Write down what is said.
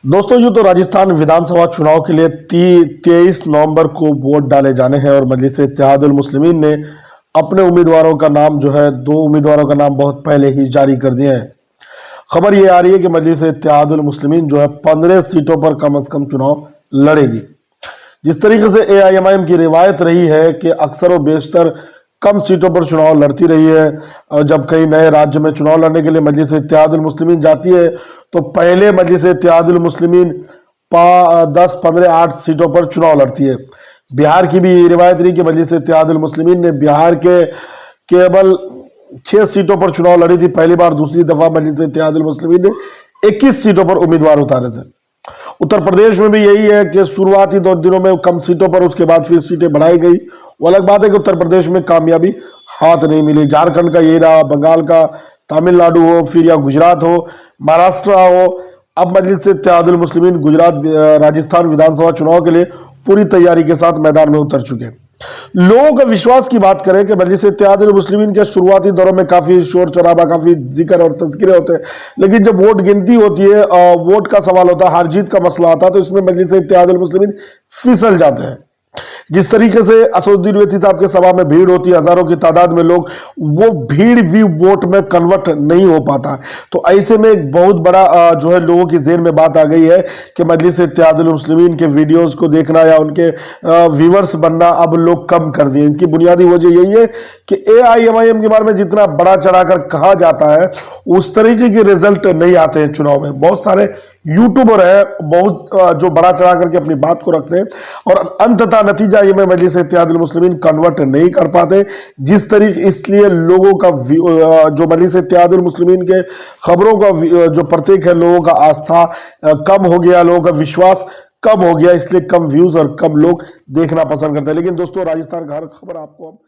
दोस्तों यूं तो राजस्थान विधानसभा चुनाव के लिए 23 नवंबर को वोट डाले जाने हैं और मजलिस इत्तेहादुल मुस्लिमीन ने अपने उम्मीदवारों का नाम जो है 2 उम्मीदवारों का नाम बहुत पहले ही जारी कर दिए हैं। खबर ये आ रही है कि मजलिस इत्तेहादुल मुस्लिमीन जो है 15 सीटों पर कम से कम चुनाव लड़ेगी। जिस तरीके से एआईएमआईएम की रिवायत रही है कि अक्सर व बेशतर कम सीटों पर चुनाव लड़ती रही है और जब कई नए राज्य में चुनाव लड़ने के लिए मजलिस इत्तेहादुल मुस्लिमीन जाती है तो पहले मजलिस इत्तेहादुल मुस्लिमीन 10, 15, 8 सीटों पर चुनाव लड़ती है। बिहार की भी रिवायत रही कि मजलिस इत्तेहादुल मुस्लिमीन ने बिहार के केवल 6 सीटों पर चुनाव लड़ी थी पहली बार। दूसरी दफा मजलिस इत्तेहादुल मुस्लिमीन ने 21 सीटों पर उम्मीदवार उतारे थे। उत्तर प्रदेश में भी यही है कि शुरुआती 2 दिनों में कम सीटों पर, उसके बाद फिर सीटें बढ़ाई गई। वो अलग बात है कि उत्तर प्रदेश में कामयाबी हाथ नहीं मिली। झारखंड का ये रहा, बंगाल का, तमिलनाडु हो, फिर या गुजरात हो, महाराष्ट्र हो। अब मजलिस इत्तेहादुल मुस्लिमीन गुजरात राजस्थान विधानसभा चुनाव के लिए पूरी तैयारी के साथ मैदान में उतर चुके हैं। लोगों का विश्वास की बात करें कि मजलिस इत्तेहादुल मुस्लिमीन के शुरुआती दौरों में काफी शोर शराबा, काफी जिक्र और तज़किरे होते हैं, लेकिन जब वोट गिनती होती है, वोट का सवाल होता है, हार जीत का मसला आता है, तो इसमें मजलिस इत्तेहादुल मुस्लिमीन फिसल जाते हैं। जिस तरीके से असदुद्दीन ओवैसी साहब के सभा में भीड़ होती है, हजारों की तादाद में लोग, वो भीड़ भी वोट में कन्वर्ट नहीं हो पाता। तो ऐसे में एक बहुत बड़ा जो है लोगों की ज़हन में बात आ गई है कि मजलिस इत्तेहादुल मुस्लिमीन के वीडियोस को देखना या उनके व्यूवर्स बनना अब लोग कम कर दिए। इनकी बुनियादी वजह यही है कि एआईएमआईएम के बारे में जितना बड़ा चढ़ाकर कहा जाता है उस तरीके के रिजल्ट नहीं आते हैं चुनाव में। बहुत सारे यूट्यूबर है बहुत जो बड़ा चढ़ा करके अपनी बात को रखते हैं और अंततः नतीजा ये में मजलिस इत्तेहादुल मुस्लिमीन कन्वर्ट नहीं कर पाते जिस तरीके। इसलिए लोगों का जो मजलिस इत्तेहादुल मुस्लिमीन के खबरों का जो प्रतीक है, लोगों का आस्था कम हो गया, लोगों का विश्वास कम हो गया, इसलिए कम व्यूज और कम लोग देखना पसंद करते हैं। लेकिन दोस्तों, राजस्थान का हर खबर आपको